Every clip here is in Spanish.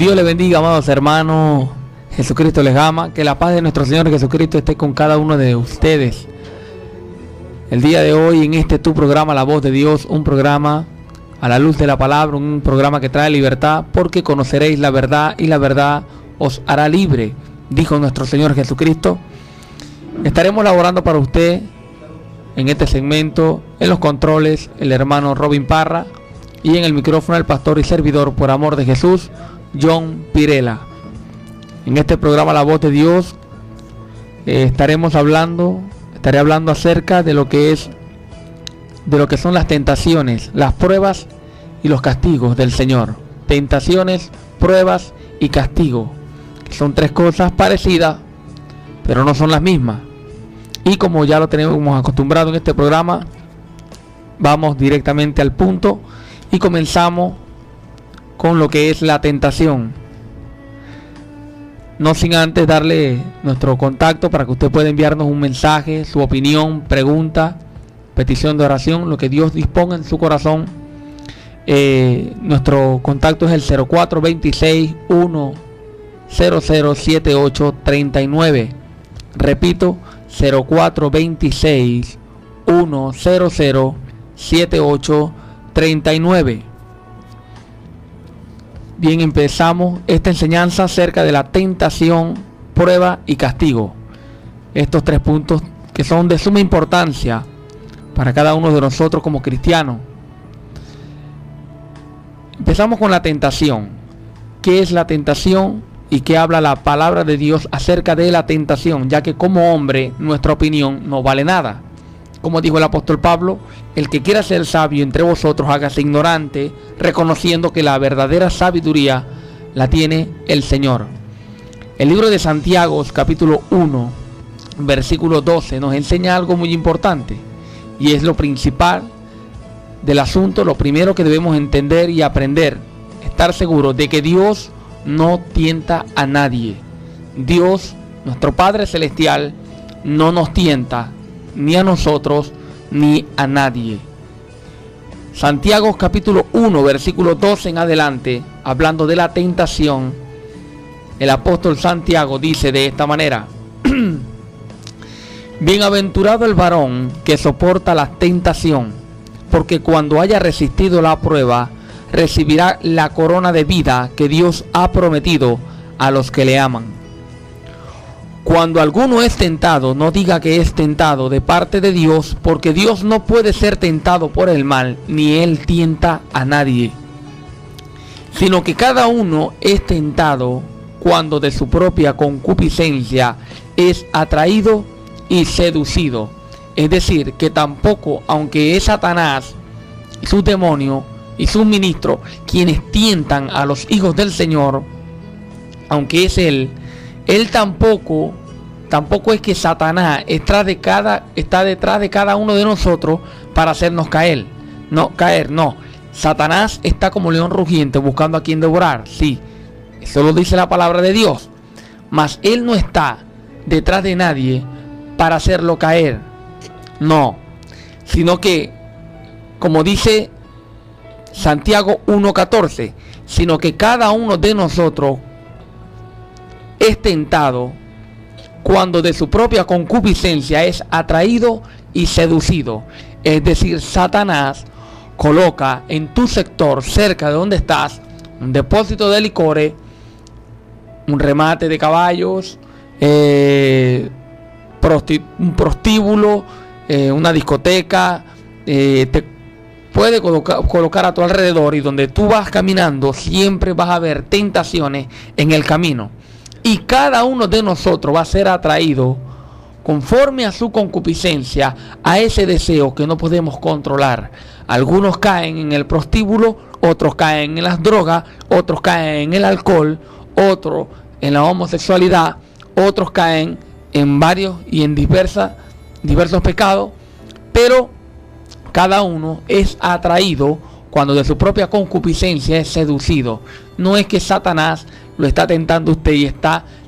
Dios le bendiga, amados hermanos. Jesucristo les ama. Que la paz de nuestro Señor Jesucristo esté con cada uno de ustedes. El día de hoy en este tu programa, La Voz de Dios, un programa a la luz de la palabra, un programa que trae libertad, porque conoceréis la verdad y la verdad os hará libre, dijo nuestro Señor Jesucristo. Estaremos laborando para usted en este segmento, en los controles, el hermano Robin Parra, y en el micrófono el pastor y servidor, por amor de Jesús, John Pirela. En este programa La Voz de Dios estaré hablando acerca de lo que son las tentaciones, las pruebas y los castigos del Señor. Tentaciones, pruebas y castigo, que son tres cosas parecidas, pero no son las mismas. Y como ya lo tenemos acostumbrado en este programa, vamos directamente al punto y comenzamos con lo que es la tentación. No sin antes darle nuestro contacto para que usted pueda enviarnos un mensaje, su opinión, pregunta, petición de oración, lo que Dios disponga en su corazón. Nuestro contacto es el 0426-1007839. Repito, 0426-1007839. Bien, empezamos esta enseñanza acerca de la tentación, prueba y castigo. Estos tres puntos que son de suma importancia para cada uno de nosotros como cristianos. Empezamos con la tentación. ¿Qué es la tentación y qué habla la palabra de Dios acerca de la tentación? Ya que como hombre nuestra opinión no vale nada. Como dijo el apóstol Pablo, el que quiera ser sabio entre vosotros hágase ignorante, reconociendo que la verdadera sabiduría la tiene el Señor. El libro de Santiago, capítulo 1, versículo 12, nos enseña algo muy importante, y es lo principal del asunto, lo primero que debemos entender y aprender, estar seguros de que Dios no tienta a nadie. Dios, nuestro Padre Celestial, no nos tienta ni a nosotros ni a nadie. Santiago capítulo 1 versículo 12 en adelante, hablando de la tentación, el apóstol Santiago dice de esta manera: bienaventurado el varón que soporta la tentación, porque cuando haya resistido la prueba, recibirá la corona de vida que Dios ha prometido a los que le aman. Cuando alguno es tentado, no diga que es tentado de parte de Dios, porque Dios no puede ser tentado por el mal, ni Él tienta a nadie, sino que cada uno es tentado cuando de su propia concupiscencia es atraído y seducido. Es decir, que tampoco, aunque es Satanás y sus demonios y sus ministros quienes tientan a los hijos del Señor, aunque es Él tampoco es que Satanás está detrás de cada uno de nosotros para hacernos caer. No. Satanás está como león rugiente buscando a quien devorar. Sí, eso lo dice la palabra de Dios. Mas Él no está detrás de nadie para hacerlo caer. No, sino que, como dice Santiago 1:14, sino que cada uno de nosotros es tentado cuando de su propia concupiscencia es atraído y seducido. Es decir, Satanás coloca en tu sector, cerca de donde estás, un depósito de licores, un remate de caballos, un prostíbulo, una discoteca, te puede colocar a tu alrededor, y donde tú vas caminando siempre vas a ver tentaciones en el camino. Y cada uno de nosotros va a ser atraído conforme a su concupiscencia a ese deseo que no podemos controlar. Algunos caen en el prostíbulo, otros caen en las drogas, otros caen en el alcohol, otros en la homosexualidad, otros caen en varios y en diversos pecados, pero cada uno es atraído cuando de su propia concupiscencia es seducido. No es que Satanás lo está tentando a usted y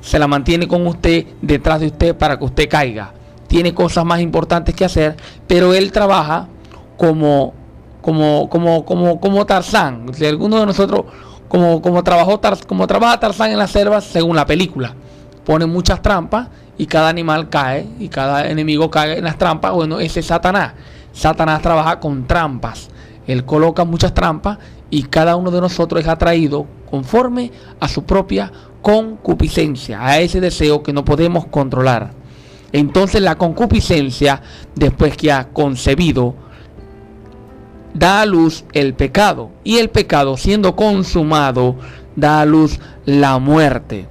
se la mantiene con usted, detrás de usted, para que usted caiga. Tiene cosas más importantes que hacer, pero él trabaja como Tarzán. Si alguno de nosotros como trabaja Tarzán en la selva según la película. Pone muchas trampas y cada animal cae y cada enemigo cae en las trampas. Bueno, ese es Satanás. Satanás trabaja con trampas. Él coloca muchas trampas y cada uno de nosotros es atraído conforme a su propia concupiscencia, a ese deseo que no podemos controlar. Entonces la concupiscencia, después que ha concebido, da a luz el pecado, y el pecado, siendo consumado, da a luz la muerte.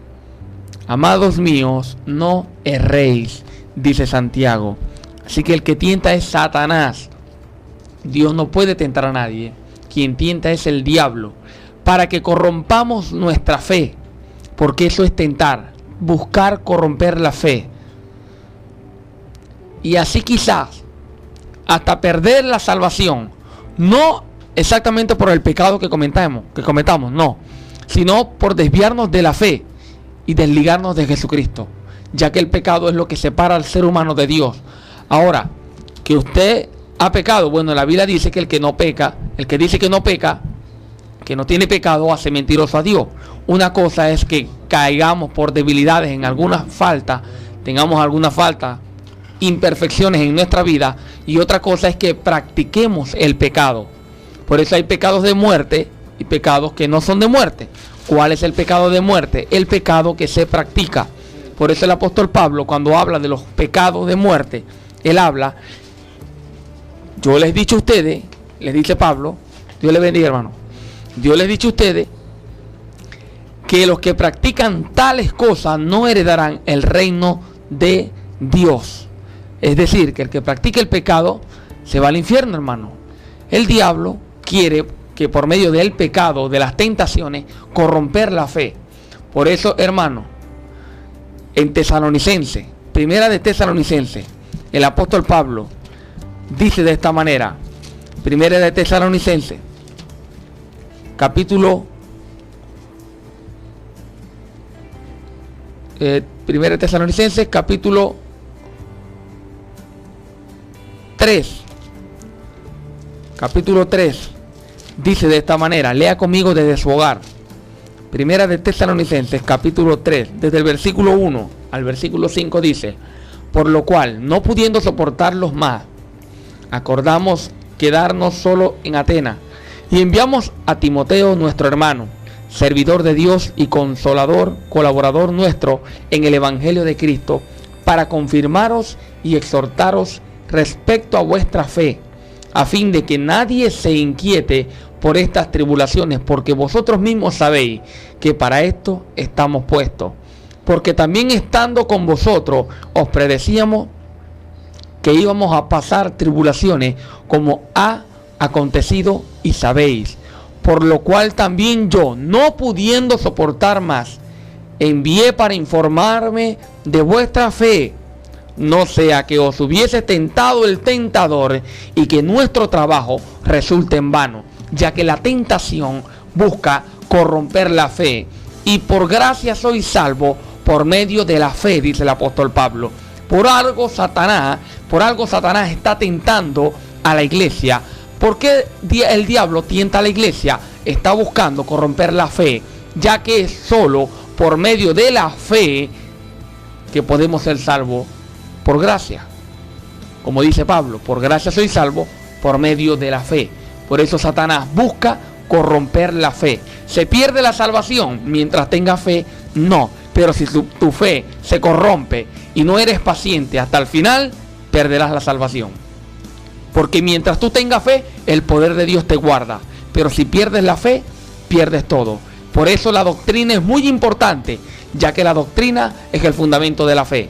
Amados míos, no erréis, dice Santiago. Así que el que tienta es Satanás. Dios no puede tentar a nadie. Quien tienta es el diablo, para que corrompamos nuestra fe, porque eso es tentar, buscar corromper la fe. Y así quizás hasta perder la salvación, no exactamente por el pecado que cometamos, no, sino por desviarnos de la fe y desligarnos de Jesucristo, ya que el pecado es lo que separa al ser humano de Dios. Ahora, que usted ha pecado, bueno, la Biblia dice que el que no peca, el que dice que no peca, que no tiene pecado, hace mentiroso a Dios. Una cosa es que caigamos por debilidades en alguna falta, tengamos alguna falta, imperfecciones en nuestra vida, y otra cosa es que practiquemos el pecado. Por eso hay pecados de muerte y pecados que no son de muerte. ¿Cuál es el pecado de muerte? El pecado que se practica. Por eso el apóstol Pablo, cuando habla de los pecados de muerte, él habla: yo les he dicho a ustedes, les dice Pablo, Dios les bendiga, hermano, Dios les ha dicho a ustedes que los que practican tales cosas no heredarán el reino de Dios. Es decir, que el que practique el pecado se va al infierno, hermano. El diablo quiere que por medio del pecado, de las tentaciones, corromper la fe. Por eso, hermano, en Tesalonicense, primera de Tesalonicense, el apóstol Pablo dice de esta manera, primera de Tesalonicense, capítulo primera de Tesalonicenses, capítulo 3, capítulo 3, dice de esta manera, lea conmigo desde su hogar. Primera de Tesalonicenses, capítulo 3, desde el versículo 1 al versículo 5 dice: por lo cual, no pudiendo soportarlos más, acordamos quedarnos solo en Atenas, y enviamos a Timoteo, nuestro hermano, servidor de Dios y consolador, colaborador nuestro en el Evangelio de Cristo, para confirmaros y exhortaros respecto a vuestra fe, a fin de que nadie se inquiete por estas tribulaciones, porque vosotros mismos sabéis que para esto estamos puestos. Porque también estando con vosotros os predecíamos que íbamos a pasar tribulaciones, como ha acontecido y sabéis. Por lo cual también yo, no pudiendo soportar más, envié para informarme de vuestra fe, no sea que os hubiese tentado el tentador y que nuestro trabajo resulte en vano, ya que la tentación busca corromper la fe, y por gracia soy salvo por medio de la fe, dice el apóstol Pablo. Por algo Satanás está tentando a la iglesia. ¿Por qué el diablo tienta a la iglesia? Está buscando corromper la fe, ya que es solo por medio de la fe que podemos ser salvos por gracia. Como dice Pablo, por gracia soy salvo por medio de la fe. Por eso Satanás busca corromper la fe. ¿Se pierde la salvación mientras tenga fe? No. Pero si tu fe se corrompe y no eres paciente hasta el final, perderás la salvación. Porque mientras tú tengas fe, el poder de Dios te guarda. Pero si pierdes la fe, pierdes todo. Por eso la doctrina es muy importante, ya que la doctrina es el fundamento de la fe.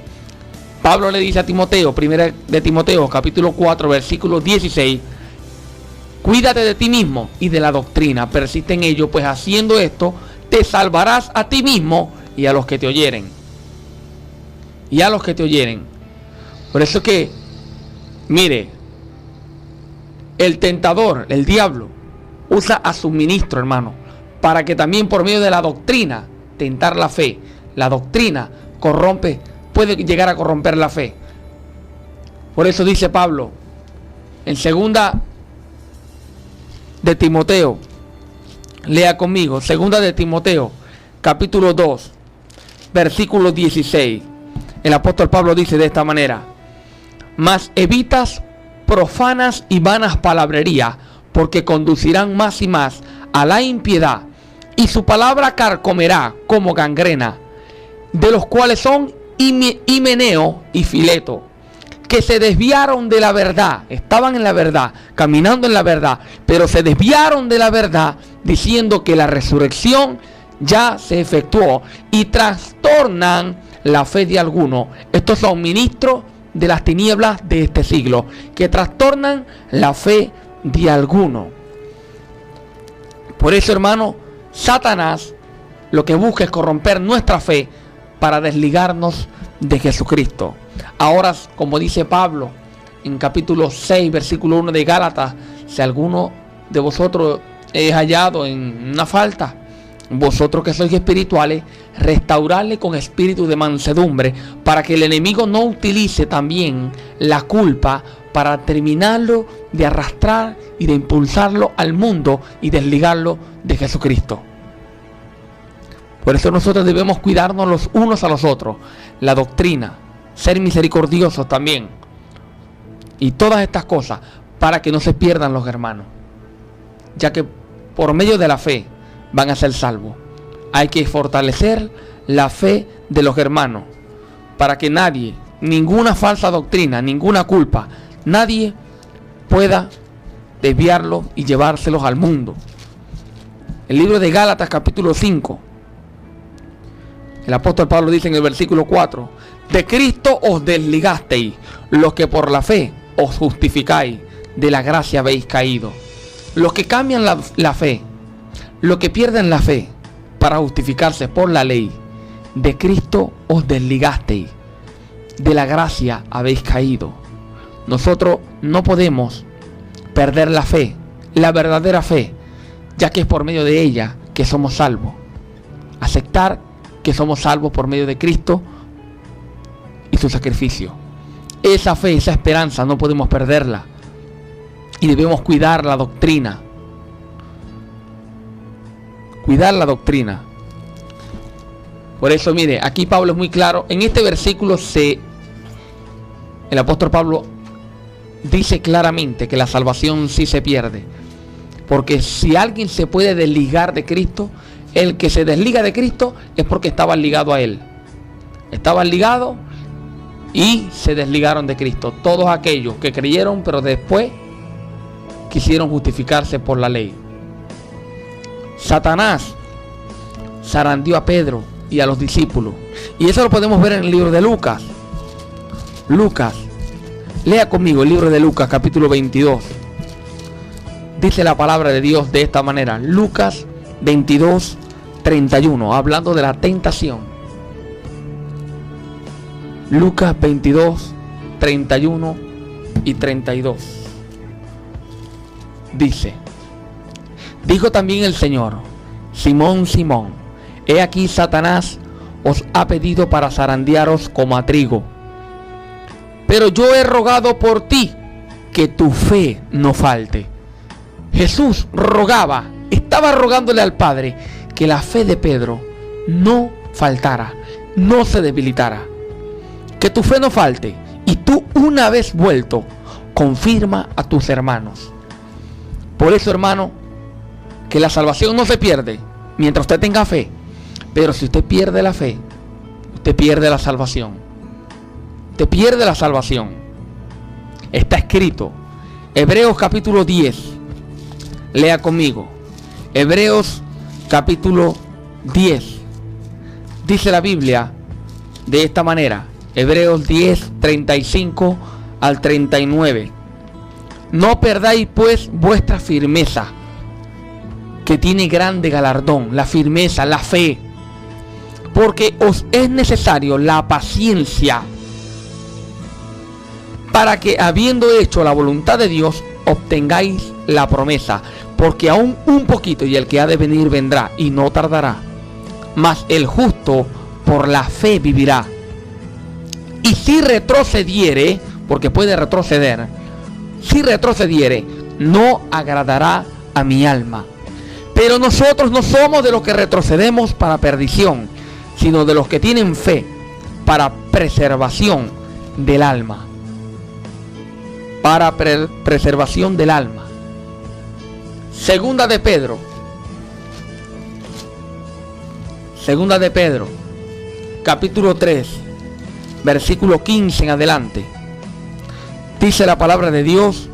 Pablo le dice a Timoteo, primera de Timoteo, capítulo 4, versículo 16, cuídate de ti mismo y de la doctrina, persiste en ello, pues haciendo esto, te salvarás a ti mismo y a los que te oyeren. Y a los que te oyeren. Por eso que, mire, el tentador, el diablo, usa a su ministro, hermano, para que también por medio de la doctrina tentar la fe. La doctrina puede llegar a corromper la fe. Por eso dice Pablo en segunda de Timoteo Lea conmigo, 2 de Timoteo, capítulo 2, versículo 16. El apóstol Pablo dice de esta manera: mas evitas profanas y vanas palabrerías, porque conducirán más y más a la impiedad, y su palabra carcomerá como gangrena, de los cuales son Himeneo y Fileto, que se desviaron de la verdad. Estaban en la verdad, caminando en la verdad, pero se desviaron de la verdad, diciendo que la resurrección ya se efectuó, y trastornan la fe de algunos. Estos son ministros de las tinieblas de este siglo, que trastornan la fe de algunos. Por eso, hermano, Satanás lo que busca es corromper nuestra fe para desligarnos de Jesucristo. Ahora, como dice Pablo en capítulo 6, versículo 1 de Gálatas: si alguno de vosotros es hallado en una falta, vosotros que sois espirituales, restaurarle con espíritu de mansedumbre, para que el enemigo no utilice también la culpa para terminarlo de arrastrar y de impulsarlo al mundo y desligarlo de Jesucristo. Por eso nosotros debemos cuidarnos los unos a los otros, la doctrina, ser misericordiosos también, y todas estas cosas, para que no se pierdan los hermanos, ya que por medio de la fe van a ser salvos. Hay que fortalecer la fe de los hermanos, para que nadie, ninguna falsa doctrina, ninguna culpa, nadie pueda desviarlos y llevárselos al mundo. El libro de Gálatas capítulo 5, el apóstol Pablo dice en el versículo 4: de Cristo os desligasteis, los que por la fe os justificáis, de la gracia habéis caído. Los que cambian la fe, los que pierden la fe para justificarse por la ley, de Cristo os desligasteis, de la gracia habéis caído. Nosotros no podemos perder la fe, la verdadera fe, ya que es por medio de ella que somos salvos. Aceptar que somos salvos por medio de Cristo y su sacrificio. Esa fe, esa esperanza no podemos perderla, y debemos cuidar la doctrina. Cuidar la doctrina. Por eso, mire, aquí Pablo es muy claro. En este versículo el apóstol Pablo dice claramente que la salvación sí se pierde. Porque si alguien se puede desligar de Cristo, el que se desliga de Cristo es porque estaba ligado a Él. Estaban ligados y se desligaron de Cristo. Todos aquellos que creyeron, pero después quisieron justificarse por la ley. Satanás zarandeó a Pedro y a los discípulos. Y eso lo podemos ver en el libro de Lucas. Lucas, lea conmigo el libro de Lucas capítulo 22. Dice la palabra de Dios de esta manera. Lucas 22, 31, hablando de la tentación. Lucas 22, 31 y 32. Dice: dijo también el Señor: Simón, Simón, he aquí Satanás os ha pedido para zarandearos como a trigo. Pero yo he rogado por ti que tu fe no falte. Jesús rogaba, estaba rogándole al Padre que la fe de Pedro no faltara, no se debilitara. Que tu fe no falte, y tú, una vez vuelto, confirma a tus hermanos. Por eso, hermano, que la salvación no se pierde mientras usted tenga fe. Pero si usted pierde la fe, usted pierde la salvación. Usted pierde la salvación. Está escrito, Hebreos capítulo 10. Lea conmigo. Hebreos capítulo 10. Dice la Biblia de esta manera. Hebreos 10, 35 al 39. No perdáis pues vuestra firmeza, que tiene grande galardón. La firmeza, la fe. Porque os es necesario la paciencia, para que, habiendo hecho la voluntad de Dios, obtengáis la promesa. Porque aún un poquito, y el que ha de venir vendrá, y no tardará. Mas el justo por la fe vivirá. Y si retrocediere, porque puede retroceder, si retrocediere, no agradará a mi alma. Pero nosotros no somos de los que retrocedemos para perdición, sino de los que tienen fe para preservación del alma. Para preservación del alma. Segunda de Pedro, capítulo 3, versículo 15 en adelante. Dice la palabra de Dios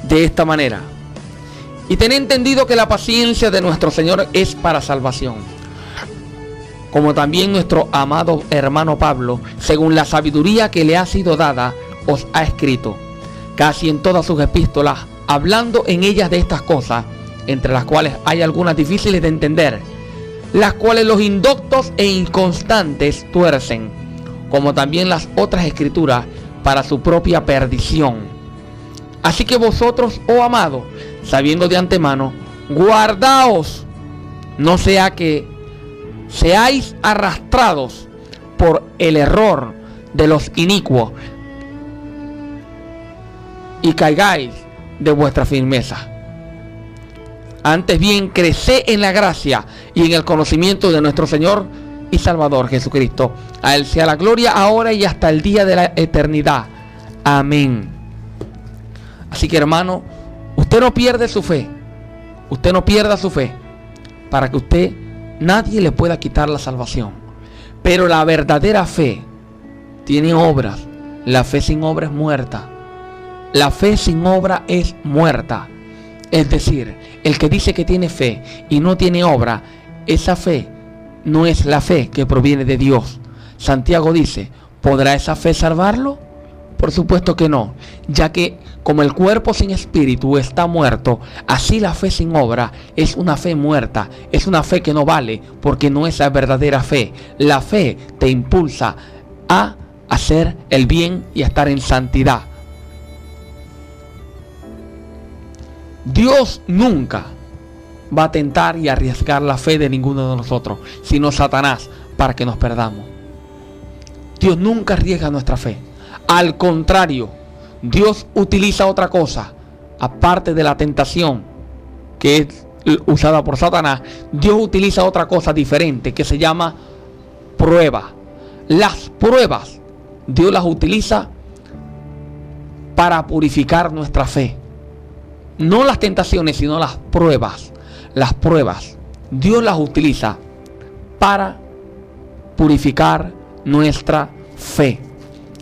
de esta manera: y ten entendido que la paciencia de nuestro Señor es para salvación, como también nuestro amado hermano Pablo, según la sabiduría que le ha sido dada, os ha escrito, casi en todas sus epístolas, hablando en ellas de estas cosas, entre las cuales hay algunas difíciles de entender, las cuales los indoctos e inconstantes tuercen, como también las otras escrituras, para su propia perdición. Así que vosotros, oh amados, sabiendo de antemano, guardaos, no sea que seáis arrastrados por el error de los inicuos y caigáis de vuestra firmeza. Antes bien, creced en la gracia y en el conocimiento de nuestro Señor y Salvador Jesucristo. A Él sea la gloria ahora y hasta el día de la eternidad. Amén. Así que, hermano, usted no pierde su fe. Usted no pierda su fe, para que usted, nadie le pueda quitar la salvación. Pero la verdadera fe tiene obras. La fe sin obra es muerta. La fe sin obra es muerta. Es decir, el que dice que tiene fe y no tiene obra, esa fe no es la fe que proviene de Dios. Santiago dice, ¿podrá esa fe salvarlo? Por supuesto que no, ya que como el cuerpo sin espíritu está muerto, así la fe sin obra es una fe muerta, es una fe que no vale, porque no es la verdadera fe. La fe te impulsa a hacer el bien y a estar en santidad. Dios nunca va a tentar y arriesgar la fe de ninguno de nosotros, sino Satanás, para que nos perdamos. Dios nunca arriesga nuestra fe. Al contrario, Dios utiliza otra cosa, aparte de la tentación que es usada por Satanás. Dios utiliza otra cosa diferente que se llama prueba. Las pruebas, Dios las utiliza para purificar nuestra fe. No las tentaciones, sino las pruebas. Las pruebas, Dios las utiliza para purificar nuestra fe.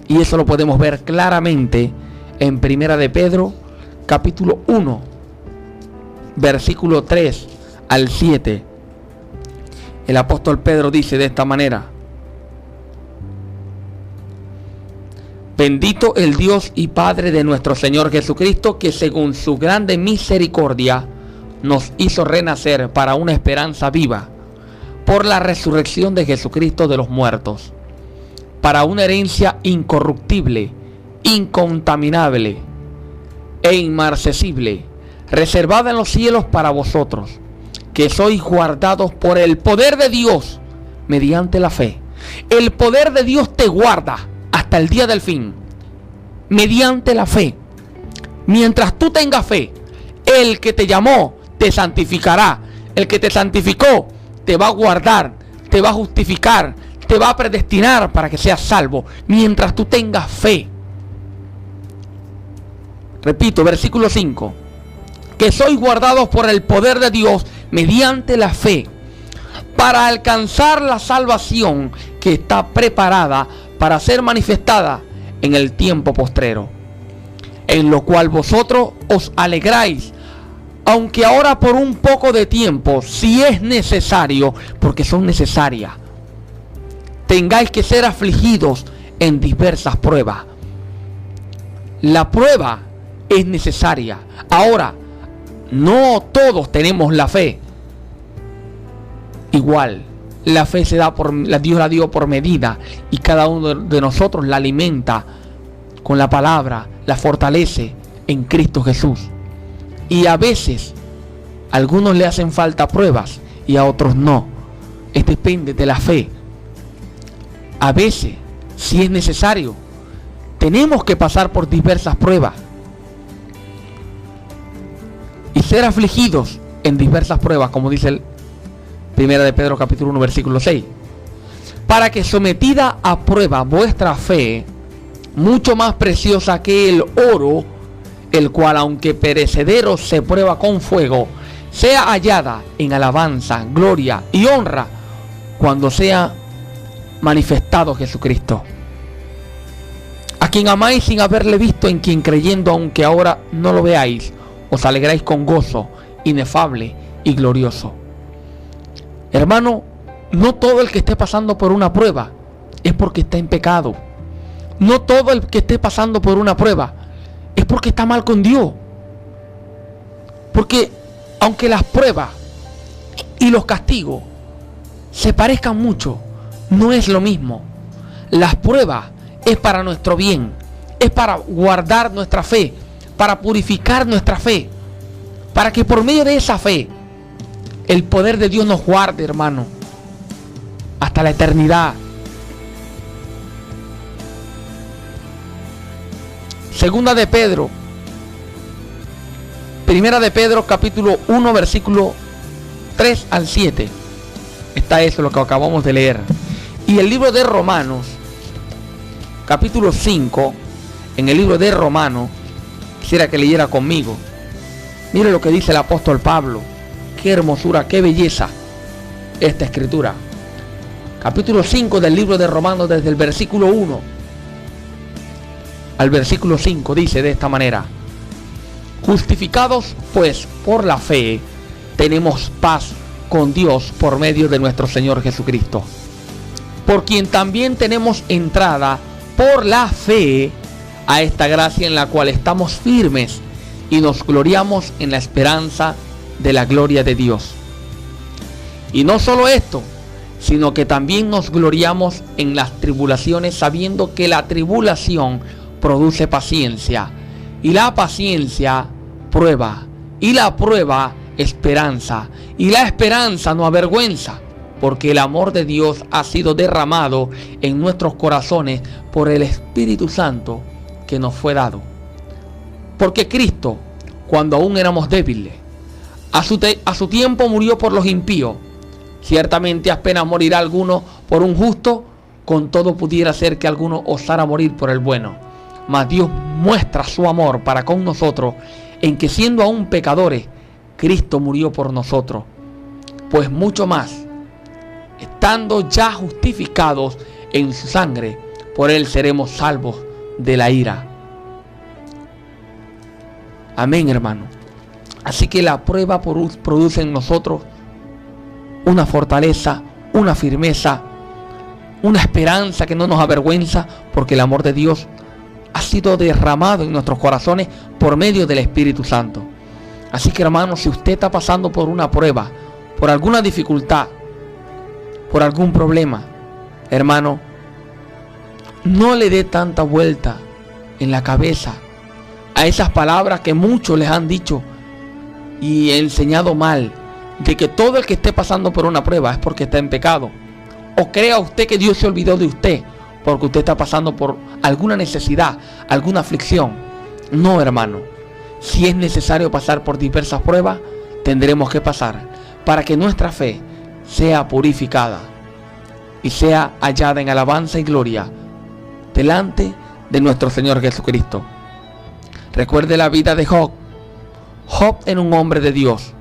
Y eso lo podemos ver claramente en Primera de Pedro, capítulo 1, versículo 3 al 7. El apóstol Pedro dice de esta manera: bendito el Dios y Padre de nuestro Señor Jesucristo, que según su grande misericordia nos hizo renacer para una esperanza viva, por la resurrección de Jesucristo de los muertos, para una herencia incorruptible, incontaminable e inmarcesible, reservada en los cielos para vosotros, que sois guardados por el poder de Dios mediante la fe. El poder de Dios te guarda hasta el día del fin, mediante la fe. Mientras tú tengas fe, el que te llamó te santificará. El que te santificó te va a guardar, te va a justificar, te va a predestinar para que seas salvo, mientras tú tengas fe. Repito, versículo 5: que sois guardados por el poder de Dios mediante la fe, para alcanzar la salvación que está preparada para ser manifestada en el tiempo postrero, en lo cual vosotros os alegráis, aunque ahora por un poco de tiempo, si es necesario, porque son necesarias, tengáis que ser afligidos en diversas pruebas. La prueba es necesaria. Ahora, no todos tenemos la fe igual. La fe se da Dios la dio por medida, y cada uno de nosotros la alimenta con la palabra, la fortalece en Cristo Jesús. Y a veces a algunos le hacen falta pruebas y a otros no. Depende de la fe. A veces, si es necesario, tenemos que pasar por diversas pruebas y ser afligidos en diversas pruebas, como dice el 1 de Pedro capítulo 1 versículo 6. Para que sometida a prueba vuestra fe, mucho más preciosa que el oro, el cual aunque perecedero se prueba con fuego, sea hallada en alabanza, gloria y honra cuando sea manifestado Jesucristo, a quien amáis sin haberle visto, en quien creyendo aunque ahora no lo veáis, os alegráis con gozo inefable y glorioso. Hermano, no todo el que esté pasando por una prueba es porque está en pecado. No todo el que esté pasando por una prueba es porque está mal con Dios. Porque aunque las pruebas y los castigos se parezcan mucho, no es lo mismo. Las pruebas es para nuestro bien, es para guardar nuestra fe, para purificar nuestra fe, para que por medio de esa fe el poder de Dios nos guarde, hermano, hasta la eternidad. Segunda de Pedro, Primera de Pedro capítulo 1 versículo 3 al 7. Está eso lo que acabamos de leer. Y el libro de Romanos capítulo 5, en el libro de Romanos, quisiera que leyera conmigo. Mire lo que dice el apóstol Pablo. Qué hermosura, qué belleza esta escritura. Capítulo 5 del libro de Romanos, desde el versículo 1 al versículo 5, dice de esta manera: justificados pues por la fe, tenemos paz con Dios por medio de nuestro Señor Jesucristo, por quien también tenemos entrada por la fe a esta gracia en la cual estamos firmes y nos gloriamos en la esperanza de la gloria de Dios. Y no solo esto, sino que también nos gloriamos en las tribulaciones, sabiendo que la tribulación produce paciencia, y la paciencia prueba, y la prueba esperanza, y la esperanza no avergüenza, porque el amor de Dios ha sido derramado en nuestros corazones por el Espíritu Santo que nos fue dado. Porque Cristo, cuando aún éramos débiles, a su tiempo murió por los impíos. Ciertamente apenas morirá alguno por un justo, con todo pudiera ser que alguno osara morir por el bueno. Mas Dios muestra su amor para con nosotros en que, siendo aún pecadores, Cristo murió por nosotros. Pues mucho más, estando ya justificados en su sangre, por él seremos salvos de la ira. Amén, hermano. Así que la prueba produce en nosotros una fortaleza, una firmeza, una esperanza que no nos avergüenza, porque el amor de Dios ha sido derramado en nuestros corazones por medio del Espíritu Santo. Así que, hermano, si usted está pasando por una prueba, por alguna dificultad, por algún problema, hermano, no le dé tanta vuelta en la cabeza a esas palabras que muchos les han dicho y enseñado mal, de que todo el que esté pasando por una prueba es porque está en pecado. O crea usted que Dios se olvidó de usted porque usted está pasando por alguna necesidad, alguna aflicción. No, hermano. Si es necesario pasar por diversas pruebas, tendremos que pasar para que nuestra fe sea purificada y sea hallada en alabanza y gloria delante de nuestro Señor Jesucristo. Recuerde la vida de Job. Job era un hombre de Dios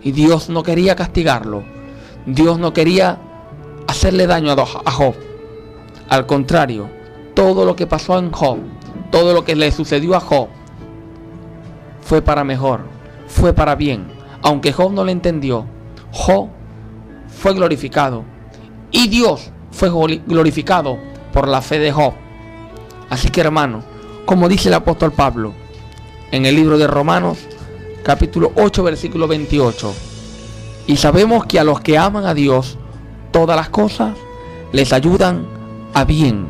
y Dios no quería castigarlo. Dios no quería hacerle daño a Job. Al contrario, todo lo que pasó en Job, todo lo que le sucedió a Job, fue para mejor, fue para bien. Aunque Job no lo entendió, Job fue glorificado y Dios fue glorificado por la fe de Job. Así que, hermano, como dice el apóstol Pablo en el libro de Romanos capítulo 8 versículo 28: y sabemos que a los que aman a Dios todas las cosas les ayudan a bien,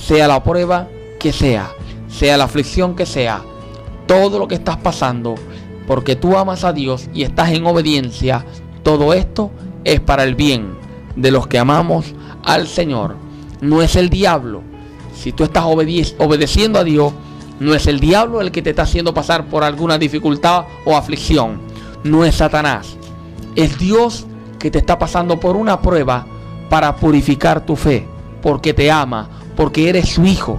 sea la prueba que sea la aflicción que sea, todo lo que estás pasando, porque tú amas a Dios y estás en obediencia, todo esto es para el bien de los que amamos al Señor. No es el diablo. Si tú estás obedeciendo a Dios, no es el diablo el que te está haciendo pasar por alguna dificultad o aflicción. no es Satanás. Es Dios que te está pasando por una prueba para purificar tu fe, porque te ama, porque eres su hijo.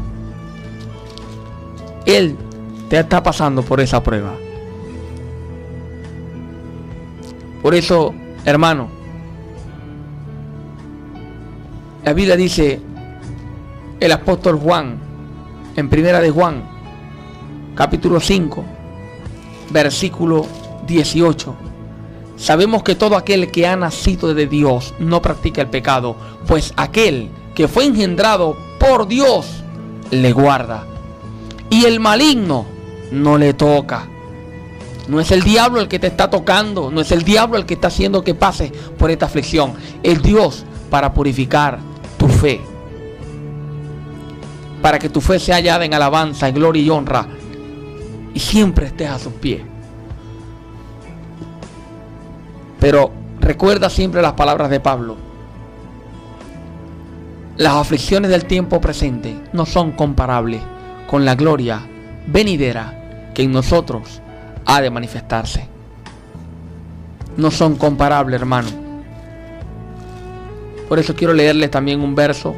Él te está pasando por esa prueba. Por eso, hermano, la Biblia dice, el apóstol Juan, en primera de Juan, capítulo 5, versículo 18. Sabemos que todo aquel que ha nacido de Dios no practica el pecado, pues aquel que fue engendrado por Dios le guarda. Y el maligno no le toca. No es el diablo el que te está tocando, no es el diablo el que está haciendo que pases por esta aflicción. Es Dios para purificar tu fe, para que tu fe sea hallada en alabanza, en gloria y honra, y siempre estés a sus pies. Pero recuerda siempre las palabras de Pablo. Las aflicciones del tiempo presente no son comparables con la gloria venidera que en nosotros ha de manifestarse. No son comparables, hermano. Por eso quiero leerles también un verso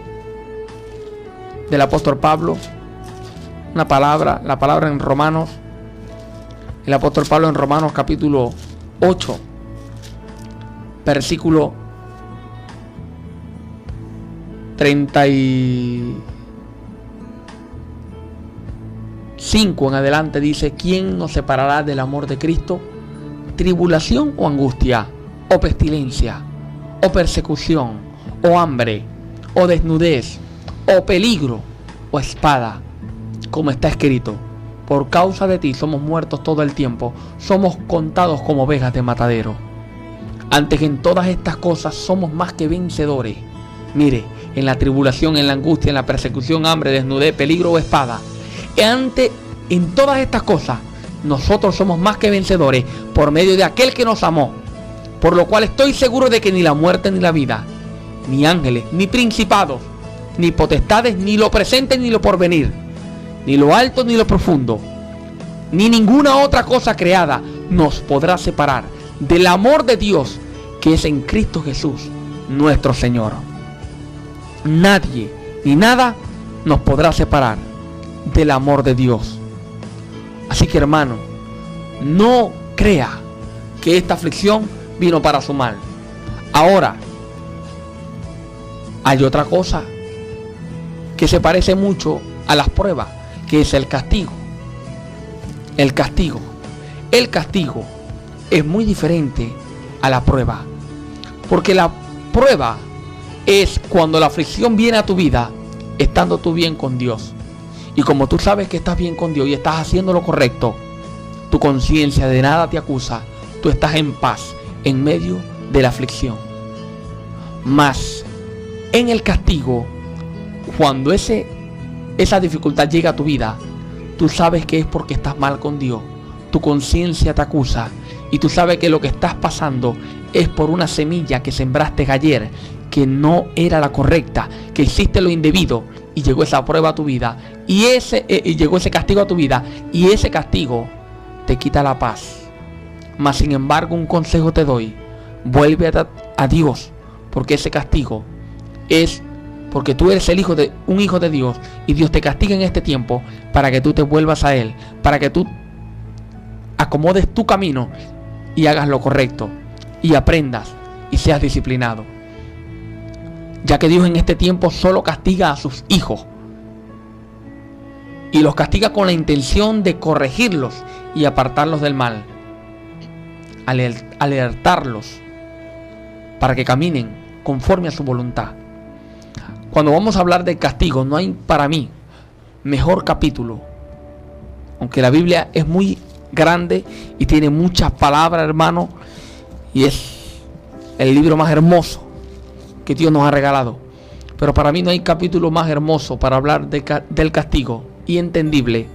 del apóstol Pablo, la palabra en Romanos, el apóstol Pablo en Romanos capítulo 8, versículo 35 en adelante dice: ¿Quién nos separará del amor de Cristo? ¿Tribulación o angustia, o pestilencia, o persecución, o hambre, o desnudez, o peligro, o espada? Como está escrito: por causa de ti somos muertos todo el tiempo, somos contados como ovejas de matadero. Antes que en todas estas cosas somos más que vencedores. Mire, en la tribulación, en la angustia, en la persecución, hambre, desnudez, peligro o espada. En todas estas cosas nosotros somos más que vencedores por medio de aquel que nos amó. Por lo cual estoy seguro de que ni la muerte ni la vida, ni ángeles, ni principados, ni potestades, ni lo presente ni lo porvenir, ni lo alto ni lo profundo, ni ninguna otra cosa creada nos podrá separar del amor de Dios que es en Cristo Jesús, nuestro Señor. Nadie ni nada nos podrá separar del amor de Dios. Así que, hermano, no crea que esta aflicción vino para su mal. Ahora, hay otra cosa que se parece mucho a las pruebas, que es el castigo. El castigo es muy diferente a la prueba, porque la prueba es cuando la aflicción viene a tu vida estando tú bien con Dios. Y como tú sabes que estás bien con Dios y estás haciendo lo correcto, tu conciencia de nada te acusa, tú estás en paz en medio de la aflicción. Mas en el castigo, cuando esa dificultad llega a tu vida, tú sabes que es porque estás mal con Dios. Tu conciencia te acusa y tú sabes que lo que estás pasando es por una semilla que sembraste ayer, que no era la correcta, que hiciste lo indebido y llegó esa prueba a tu vida y llegó ese castigo a tu vida, y ese castigo te quita la paz. Mas sin embargo, un consejo te doy: vuelve a Dios, porque ese castigo es porque tú eres un hijo de Dios, y Dios te castiga en este tiempo para que tú te vuelvas a Él, para que tú acomodes tu camino y hagas lo correcto y aprendas y seas disciplinado, ya que Dios en este tiempo solo castiga a sus hijos, y los castiga con la intención de corregirlos y apartarlos del mal, alertarlos para que caminen conforme a su voluntad. Cuando vamos a hablar de castigo, no hay para mí mejor capítulo, aunque la Biblia es muy grande y tiene muchas palabras, hermano, y es el libro más hermoso que Dios nos ha regalado, pero para mí no hay capítulo más hermoso para hablar del castigo y entendible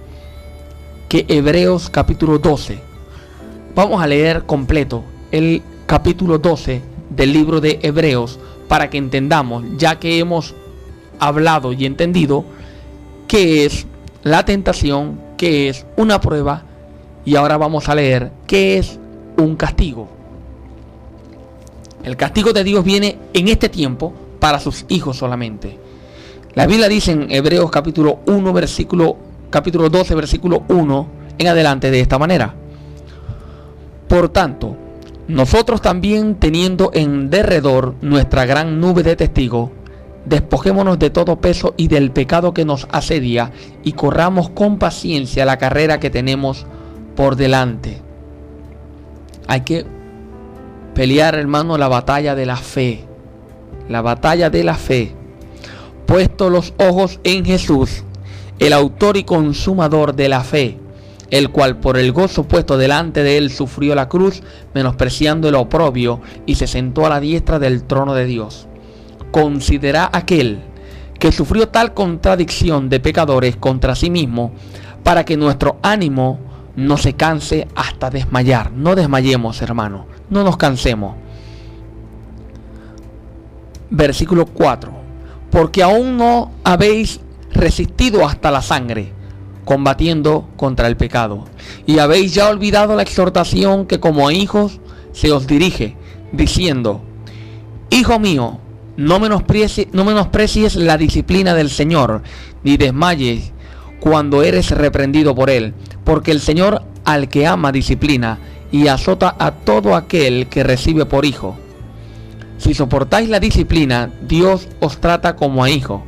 que Hebreos capítulo 12. Vamos a leer completo el capítulo 12 del libro de Hebreos para que entendamos, ya que hemos hablado y entendido qué es la tentación, qué es una prueba, y ahora vamos a leer qué es un castigo. El castigo de Dios viene en este tiempo para sus hijos solamente. La Biblia dice en Hebreos capítulo 12, versículo 1 en adelante de esta manera: por tanto, nosotros también, teniendo en derredor nuestra gran nube de testigos, despojémonos de todo peso y del pecado que nos asedia, y corramos con paciencia la carrera que tenemos por delante. Hay que pelear, hermano, la batalla de la fe. La batalla de la fe. Puesto los ojos en Jesús, el autor y consumador de la fe, el cual por el gozo puesto delante de él sufrió la cruz, menospreciando el oprobio, y se sentó a la diestra del trono de Dios. Considera aquel que sufrió tal contradicción de pecadores contra sí mismo, para que nuestro ánimo no se canse hasta desmayar. No desmayemos, hermano, no nos cansemos. Versículo 4: porque aún no habéis resistido hasta la sangre, combatiendo contra el pecado, y habéis ya olvidado la exhortación que como hijos se os dirige, diciendo: hijo mío, no menosprecies la disciplina del Señor, ni desmayes cuando eres reprendido por Él, porque el Señor al que ama disciplina, y azota a todo aquel que recibe por hijo. Si soportáis la disciplina, Dios os trata como a hijo.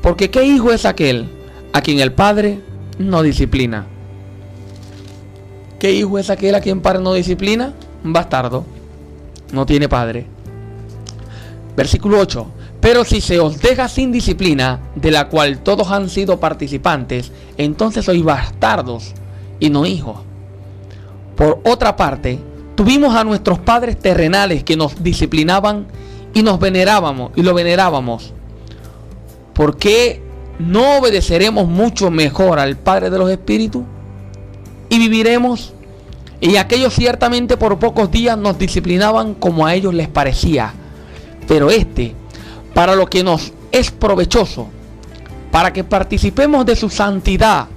Porque ¿qué hijo es aquel a quien el Padre no disciplina? ¿Qué hijo es aquel a quien el Padre no disciplina? Un bastardo. No tiene padre. Versículo 8. Pero si se os deja sin disciplina, de la cual todos han sido participantes, entonces sois bastardos y no hijos. Por otra parte, tuvimos a nuestros padres terrenales que nos disciplinaban y lo venerábamos. ¿Por qué no obedeceremos mucho mejor al Padre de los Espíritus? Y viviremos. Y aquellos ciertamente por pocos días nos disciplinaban como a ellos les parecía. Pero para lo que nos es provechoso, para que participemos de su santidad.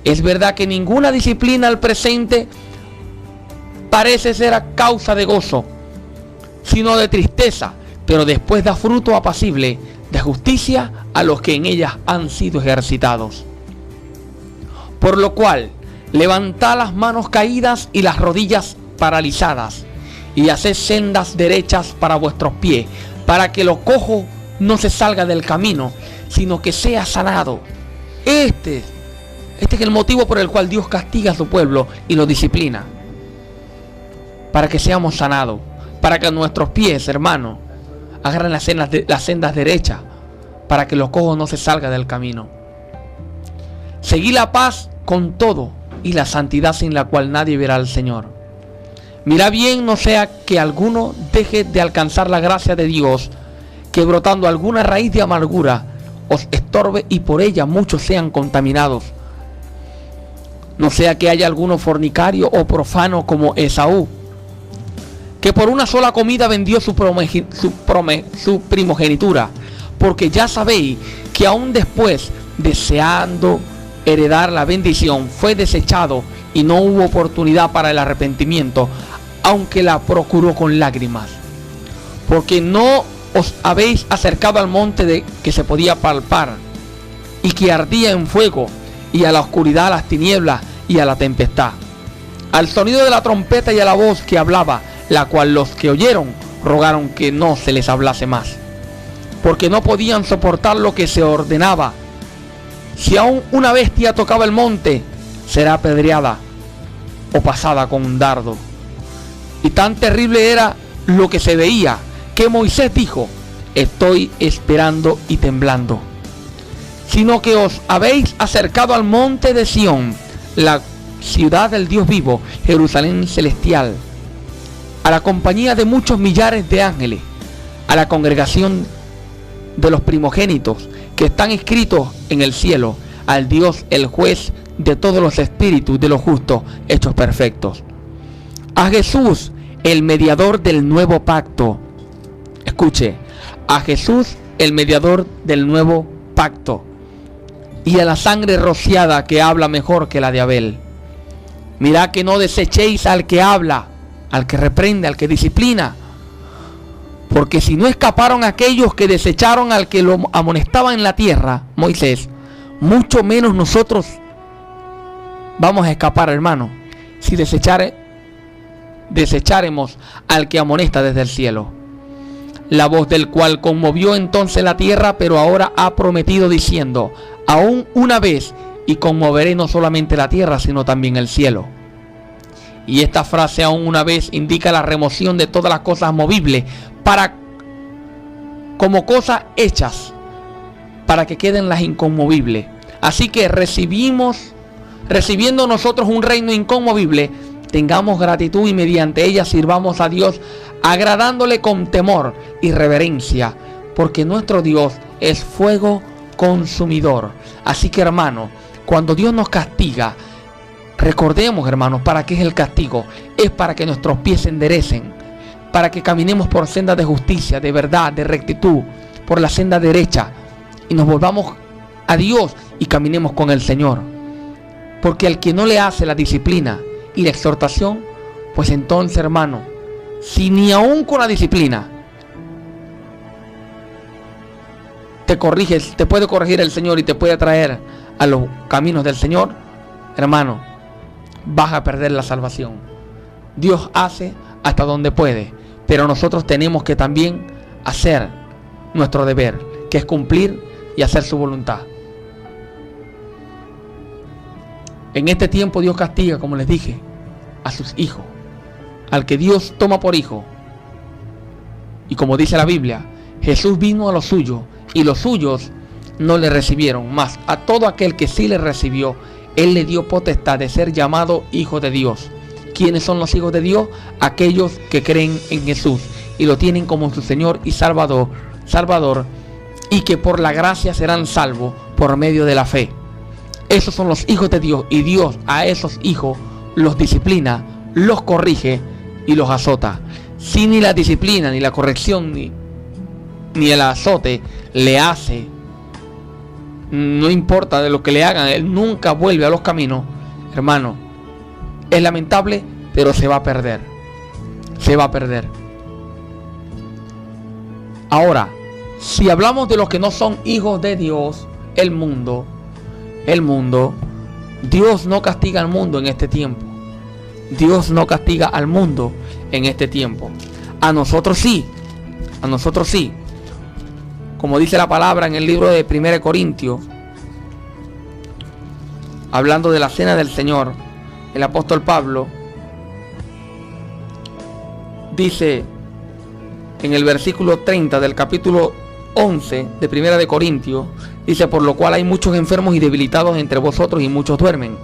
Es verdad que ninguna disciplina al presente parece ser a causa de gozo, sino de tristeza, pero después da fruto apacible de justicia a los que en ellas han sido ejercitados. Por lo cual, levantad las manos caídas y las rodillas paralizadas, y haced sendas derechas para vuestros pies, para que lo cojo no se salga del camino, sino que sea sanado. Este es el motivo por el cual Dios castiga a su pueblo y lo disciplina. Para que seamos sanados, para que nuestros pies, hermanos, agarren las sendas derechas, para que lo cojo no se salga del camino. Seguid la paz con todo y la santidad, sin la cual nadie verá al Señor. Mirad bien, no sea que alguno deje de alcanzar la gracia de Dios, que brotando alguna raíz de amargura os estorbe y por ella muchos sean contaminados. No sea que haya alguno fornicario o profano como Esaú, que por una sola comida vendió su primogenitura, porque ya sabéis que aún después, deseando heredar la bendición, fue desechado y no hubo oportunidad para el arrepentimiento, aunque la procuró con lágrimas. Porque no os habéis acercado al monte que se podía palpar y que ardía en fuego, y a la oscuridad, a las tinieblas y a la tempestad, al sonido de la trompeta y a la voz que hablaba, la cual los que oyeron rogaron que no se les hablase más, porque no podían soportar lo que se ordenaba. Si aún una bestia tocaba el monte, será apedreada o pasada con un dardo. Y tan terrible era lo que se veía, que Moisés dijo: estoy esperando y temblando. Sino que os habéis acercado al monte de Sión, la ciudad del Dios vivo, Jerusalén celestial, a la compañía de muchos millares de ángeles, a la congregación de los primogénitos que están escritos en el cielo, al Dios el juez de todos los espíritus de los justos hechos perfectos, a Jesús el mediador del nuevo pacto. Escuche, a Jesús el mediador del nuevo pacto, y a la sangre rociada que habla mejor que la de Abel. Mirad que no desechéis al que habla, al que reprende, al que disciplina. Porque si no escaparon aquellos que desecharon al que lo amonestaba en la tierra, Moisés, mucho menos nosotros vamos a escapar, hermano, si desecharemos al que amonesta desde el cielo. La voz del cual conmovió entonces la tierra, pero ahora ha prometido diciendo, aún una vez, y conmoveré no solamente la tierra, sino también el cielo. Y esta frase, aún una vez, indica la remoción de todas las cosas movibles, como cosas hechas, para que queden las inconmovibles. Así que recibiendo nosotros un reino inconmovible, tengamos gratitud y mediante ella sirvamos a Dios, agradándole con temor y reverencia, porque nuestro Dios es fuego consumidor. Así que, hermano, cuando Dios nos castiga, recordemos, hermanos, ¿para qué es el castigo? Es para que nuestros pies se enderecen, para que caminemos por sendas de justicia, de verdad, de rectitud, por la senda derecha, y nos volvamos a Dios y caminemos con el Señor. Porque al que no le hace la disciplina y la exhortación, pues entonces, hermano, si ni aún con la disciplina te puede corregir el Señor y te puede traer a los caminos del Señor, hermano, vas a perder la salvación. Dios hace hasta donde puede, pero nosotros tenemos que también hacer nuestro deber, que es cumplir y hacer su voluntad. En este tiempo Dios castiga, como les dije, a sus hijos, al que Dios toma por hijo. Y como dice la Biblia, Jesús vino a los suyos y los suyos no le recibieron, mas a todo aquel que sí le recibió, Él le dio potestad de ser llamado hijo de Dios. ¿Quiénes son los hijos de Dios? Aquellos que creen en Jesús y lo tienen como su Señor y Salvador, y que por la gracia serán salvos por medio de la fe. Esos son los hijos de Dios, y Dios a esos hijos los disciplina, los corrige y los azota. Si ni la disciplina, ni la corrección, ni el azote le hace, no importa de lo que le hagan, él nunca vuelve a los caminos, hermano, es lamentable, pero se va a perder. Se va a perder. Ahora, si hablamos de los que no son hijos de Dios, el mundo, Dios no castiga al mundo en este tiempo. Dios no castiga al mundo en este tiempo. A nosotros sí. A nosotros sí. Como dice la palabra en el libro de 1 Corintios, hablando de la cena del Señor, el apóstol Pablo dice en el versículo 30 del capítulo 11 de 1 Corintios, dice: por lo cual hay muchos enfermos y debilitados entre vosotros y muchos duermen.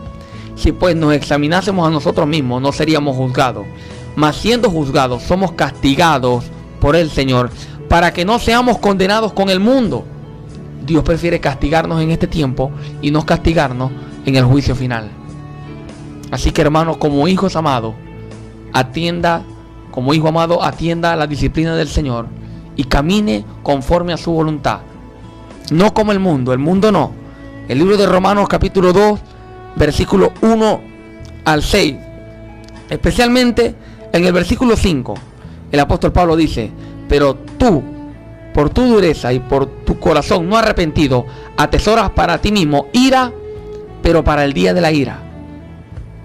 Si pues nos examinásemos a nosotros mismos, no seríamos juzgados, mas siendo juzgados somos castigados por el Señor, para que no seamos condenados con el mundo. Dios prefiere castigarnos en este tiempo y no castigarnos en el juicio final. Así que, hermanos, como hijos amados, atienda a la disciplina del Señor y camine conforme a su voluntad. No como el mundo no. El libro de Romanos capítulo 2, versículo 1 al 6, especialmente en el versículo 5, el apóstol Pablo dice: pero tú, por tu dureza y por tu corazón no arrepentido, atesoras para ti mismo ira, pero para el día de la ira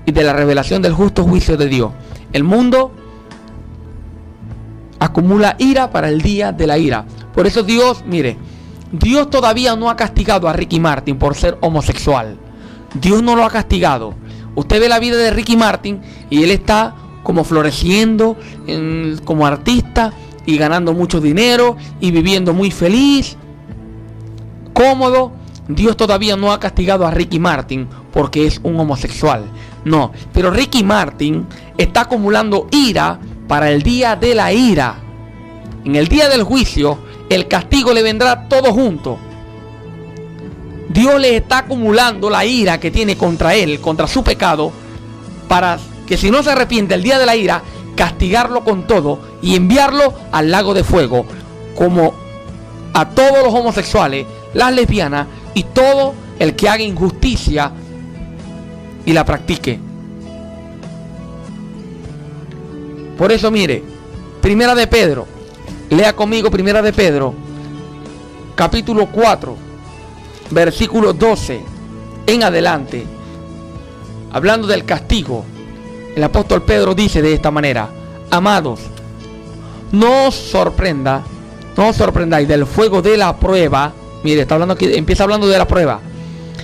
y de la revelación del justo juicio de Dios. El mundo acumula ira para el día de la ira. Por eso Dios todavía no ha castigado a Ricky Martin por ser homosexual. Dios no lo ha castigado. Usted ve la vida de Ricky Martin y él está como floreciendo como artista y ganando mucho dinero y viviendo muy feliz, cómodo. Dios todavía no ha castigado a Ricky Martin porque es un homosexual. No, pero Ricky Martin está acumulando ira para el día de la ira. En el día del juicio, el castigo le vendrá todo junto. Dios le está acumulando la ira que tiene contra él, contra su pecado, para que si no se arrepiente el día de la ira, castigarlo con todo y enviarlo al lago de fuego, como a todos los homosexuales, las lesbianas y todo el que haga injusticia y la practique. Por eso mire, Primera de Pedro, lea conmigo Primera de Pedro, capítulo 4, versículo 12 en adelante, hablando del castigo. El apóstol Pedro dice de esta manera: amados, no os sorprendáis del fuego de la prueba. Mire, está hablando aquí, empieza hablando de la prueba.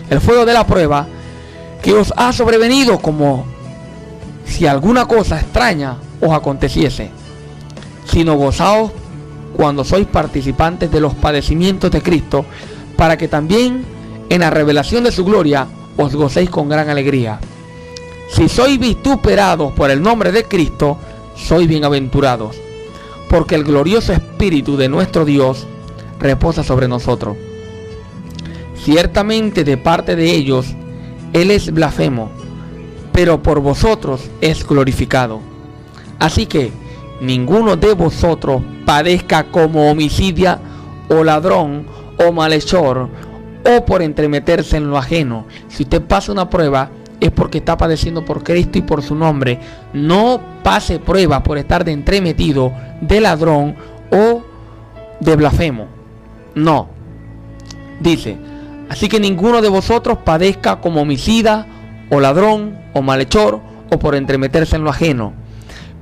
El fuego de la prueba que os ha sobrevenido como si alguna cosa extraña os aconteciese, sino gozaos cuando sois participantes de los padecimientos de Cristo, para que también en la revelación de su gloria os gocéis con gran alegría. Si sois vituperados por el nombre de Cristo, sois bienaventurados, porque el glorioso Espíritu de nuestro Dios reposa sobre nosotros. Ciertamente de parte de ellos Él es blasfemo, pero por vosotros es glorificado. Así que ninguno de vosotros padezca como homicida o ladrón o malhechor o por entremeterse en lo ajeno. Si usted pasa una prueba es porque está padeciendo por Cristo y por su nombre. No pase prueba por estar de entremetido, de ladrón o de blasfemo. No. Dice: así que ninguno de vosotros padezca como homicida o ladrón o malhechor o por entremeterse en lo ajeno.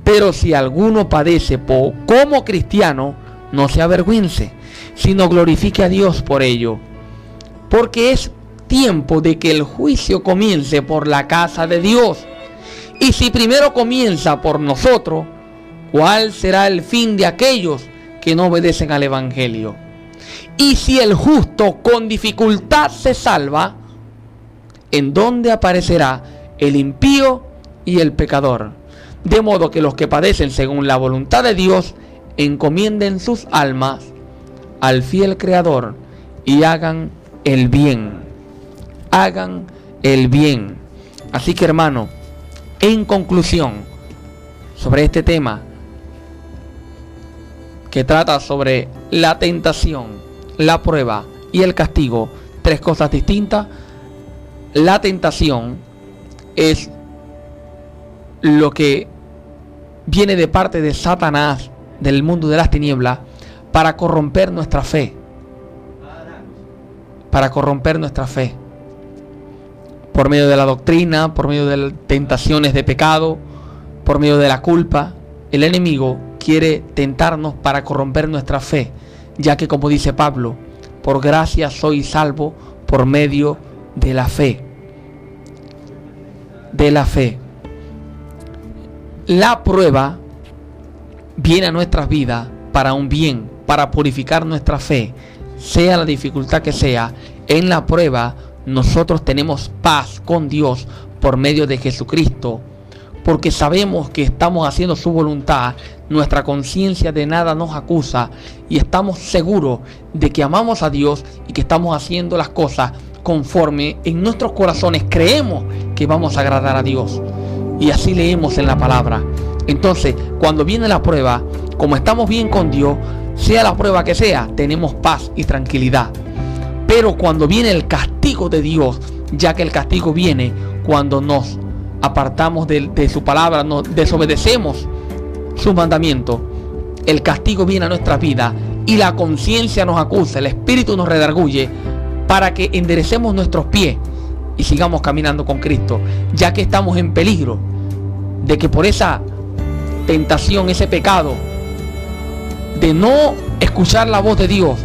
Pero si alguno padece como cristiano, no se avergüence, sino glorifique a Dios por ello. Porque es tiempo de que el juicio comience por la casa de Dios. Y si primero comienza por nosotros, ¿cuál será el fin de aquellos que no obedecen al Evangelio? Y si el justo con dificultad se salva, ¿en dónde aparecerá el impío y el pecador? De modo que los que padecen según la voluntad de Dios encomienden sus almas al fiel Creador y hagan el bien. Hagan el bien. Así que, hermano, en conclusión sobre este tema que trata sobre la tentación, la prueba y el castigo, tres cosas distintas. La tentación es lo que viene de parte de Satanás, del mundo de las tinieblas, para corromper nuestra fe. Para corromper nuestra fe. Por medio de la doctrina, por medio de las tentaciones de pecado, por medio de la culpa. El enemigo quiere tentarnos para corromper nuestra fe, ya que, como dice Pablo, por gracia soy salvo por medio de la fe. De la fe. La prueba viene a nuestras vidas para un bien, para purificar nuestra fe, sea la dificultad que sea. En la prueba nosotros tenemos paz con Dios por medio de Jesucristo, porque sabemos que estamos haciendo su voluntad. Nuestra conciencia de nada nos acusa y estamos seguros de que amamos a Dios y que estamos haciendo las cosas conforme en nuestros corazones creemos que vamos a agradar a Dios. Y así leemos en la palabra. Entonces, cuando viene la prueba, como estamos bien con Dios, sea la prueba que sea, tenemos paz y tranquilidad. Pero cuando viene el castigo de Dios, ya que el castigo viene cuando nos apartamos de su palabra, nos desobedecemos sus mandamientos, el castigo viene a nuestra vida y la conciencia nos acusa, el espíritu nos redarguye para que enderecemos nuestros pies y sigamos caminando con Cristo, ya que estamos en peligro de que por esa tentación, ese pecado de no escuchar la voz de Dios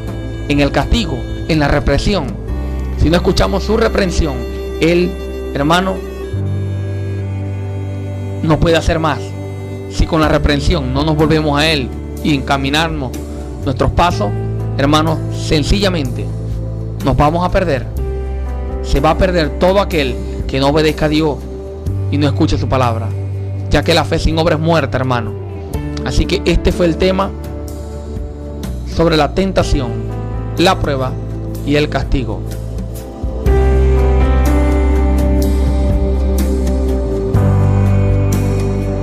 en el castigo, en la represión, si no escuchamos su reprensión, Él, hermano, no puede hacer más. Si con la reprensión no nos volvemos a Él y encaminarnos nuestros pasos, hermanos, sencillamente nos vamos a perder. Se va a perder todo aquel que no obedezca a Dios y no escuche su palabra, ya que la fe sin obra es muerta, hermano. Así que este fue el tema sobre la tentación, la prueba y el castigo.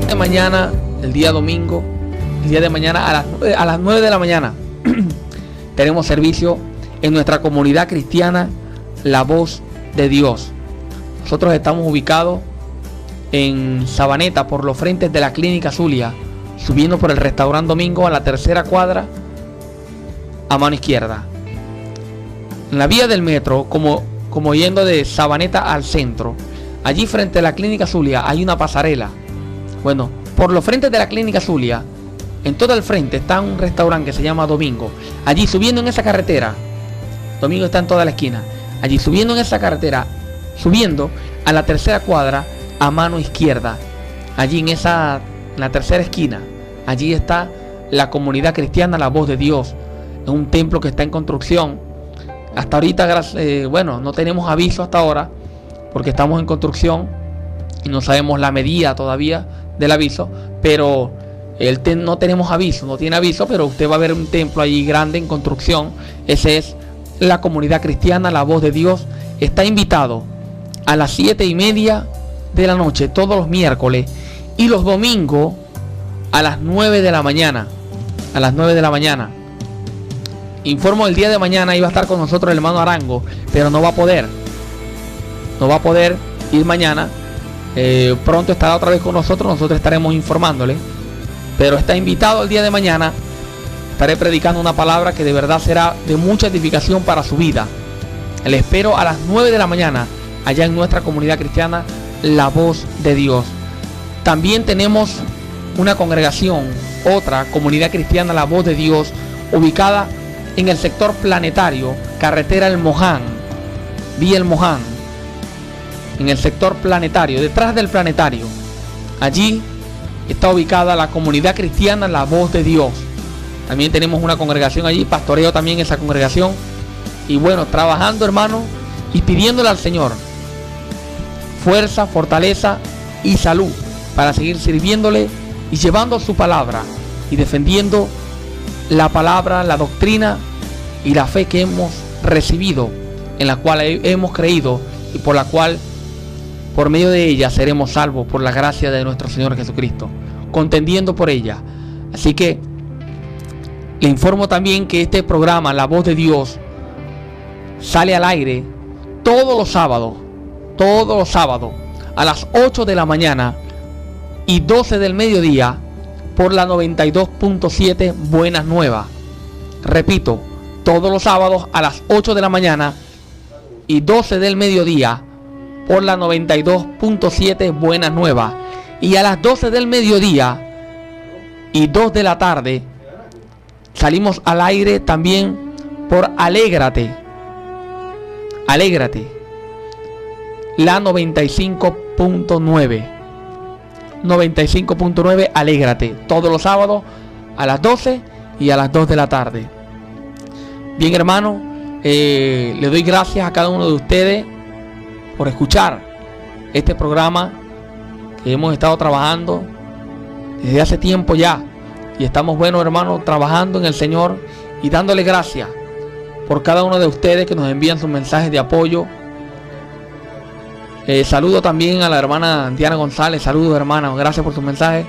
De mañana, el día domingo, el día de mañana a las 9 de la mañana tenemos servicio en nuestra comunidad cristiana La Voz de Dios. Nosotros estamos ubicados en Sabaneta, por los frentes de la Clínica Zulia, subiendo por el restaurante Domingo a la tercera cuadra, a mano izquierda. En la vía del metro, como yendo de Sabaneta al centro, allí frente a la Clínica Zulia hay una pasarela. Bueno, por los frentes de la Clínica Zulia, en todo el frente está un restaurante que se llama Domingo. Allí subiendo en esa carretera, Domingo está en toda la esquina. Allí subiendo en esa carretera, subiendo a la tercera cuadra, a mano izquierda, allí en la tercera esquina, allí está la comunidad cristiana La Voz de Dios. Es un templo que está en construcción. Hasta ahorita, no tenemos aviso hasta ahora, porque estamos en construcción y no sabemos la medida todavía del aviso, pero no tenemos aviso, no tiene aviso, pero usted va a ver un templo allí grande en construcción. Ese es la comunidad cristiana La Voz de Dios. Está invitado a las 7:30 de la noche todos los miércoles, y los domingos a las 9 de la mañana. A las 9 de la mañana. Informo, el día de mañana iba a estar con nosotros el hermano Arango, pero no va a poder. No va a poder ir mañana. Pronto estará otra vez con nosotros. Nosotros estaremos informándole. Pero está invitado el día de mañana. Estaré predicando una palabra que de verdad será de mucha edificación para su vida. Le espero a las 9 de la mañana allá en nuestra comunidad cristiana La Voz de Dios. También tenemos una congregación, otra comunidad cristiana La Voz de Dios, ubicada en el sector Planetario, carretera El Moján, vía El Moján, en el sector Planetario, detrás del Planetario. Allí está ubicada la comunidad cristiana La Voz de Dios. También tenemos una congregación allí, pastoreo también esa congregación. Y bueno, trabajando, hermano, y pidiéndole al Señor fuerza, fortaleza y salud para seguir sirviéndole y llevando su palabra y defendiendo la palabra, la doctrina y la fe que hemos recibido, en la cual hemos creído y por la cual, por medio de ella, seremos salvos por la gracia de nuestro Señor Jesucristo, contendiendo por ella. Así que le informo también que este programa, La Voz de Dios, sale al aire todos los sábados a las 8 de la mañana y 12 del mediodía por la 92.7 Buenas Nuevas. Repito, todos los sábados a las 8 de la mañana y 12 del mediodía por la 92.7 Buenas Nuevas. Y a las 12 del mediodía y 2 de la tarde salimos al aire también por Alégrate, la 95.9 Alégrate, todos los sábados a las 12 y a las 2 de la tarde. Bien, hermano, le doy gracias a cada uno de ustedes por escuchar este programa que hemos estado trabajando desde hace tiempo ya, y estamos, bueno, hermano, trabajando en el Señor y dándole gracias por cada uno de ustedes que nos envían sus mensajes de apoyo. Saludo también a la hermana Diana González. Saludos, hermana, gracias por sus mensajes.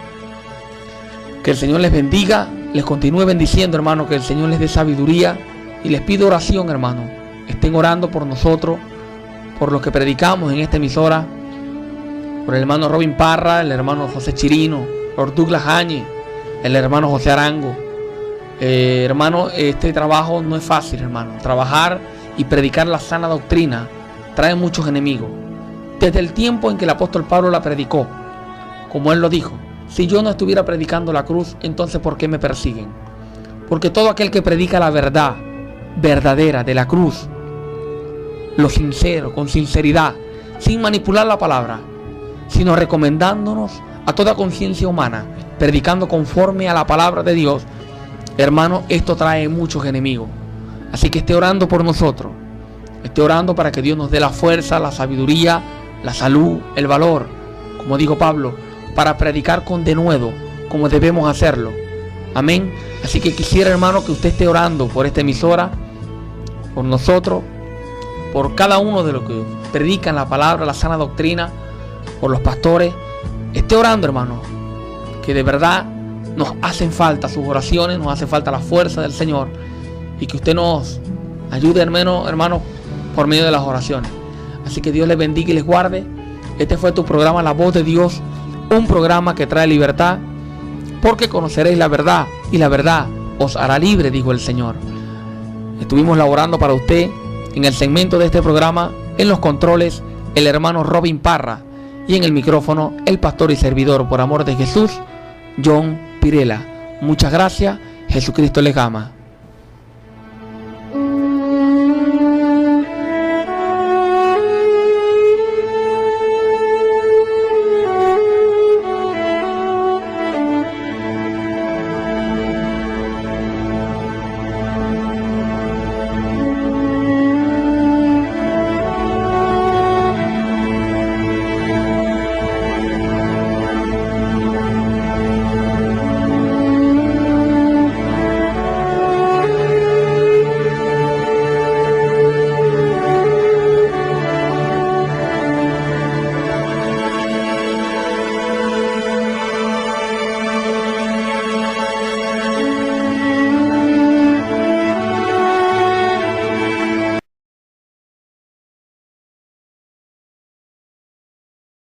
Que el Señor les bendiga, les continúe bendiciendo, hermano. Que el Señor les dé sabiduría. Y les pido oración, hermano. Estén orando por nosotros, por los que predicamos en esta emisora, por el hermano Robin Parra, el hermano José Chirino, por Douglas Áñez, el hermano José Arango. Hermano, este trabajo no es fácil, hermano. Trabajar y predicar la sana doctrina trae muchos enemigos. Desde el tiempo en que el apóstol Pablo la predicó, como él lo dijo: si yo no estuviera predicando la cruz, entonces ¿por qué me persiguen? Porque todo aquel que predica la verdad verdadera de la cruz, lo sincero, con sinceridad, sin manipular la palabra, sino recomendándonos a toda conciencia humana, predicando conforme a la palabra de Dios, hermano, esto trae muchos enemigos. Así que esté orando por nosotros, esté orando para que Dios nos dé la fuerza, la sabiduría, la salud, el valor, como dijo Pablo, para predicar con denuedo, como debemos hacerlo. Amén. Así que quisiera, hermano, que usted esté orando por esta emisora, por nosotros, por cada uno de los que predican la palabra, la sana doctrina, por los pastores. Esté orando, hermano, que de verdad nos hacen falta sus oraciones, nos hace falta la fuerza del Señor, y que usted nos ayude, hermano, por medio de las oraciones. Así que Dios les bendiga y les guarde. Este fue tu programa La Voz de Dios, un programa que trae libertad, porque conoceréis la verdad, y la verdad os hará libre, dijo el Señor. Estuvimos laborando para usted en el segmento de este programa, en los controles, el hermano Robin Parra, y en el micrófono, el pastor y servidor, por amor de Jesús, John Pirela. Muchas gracias, Jesucristo les ama.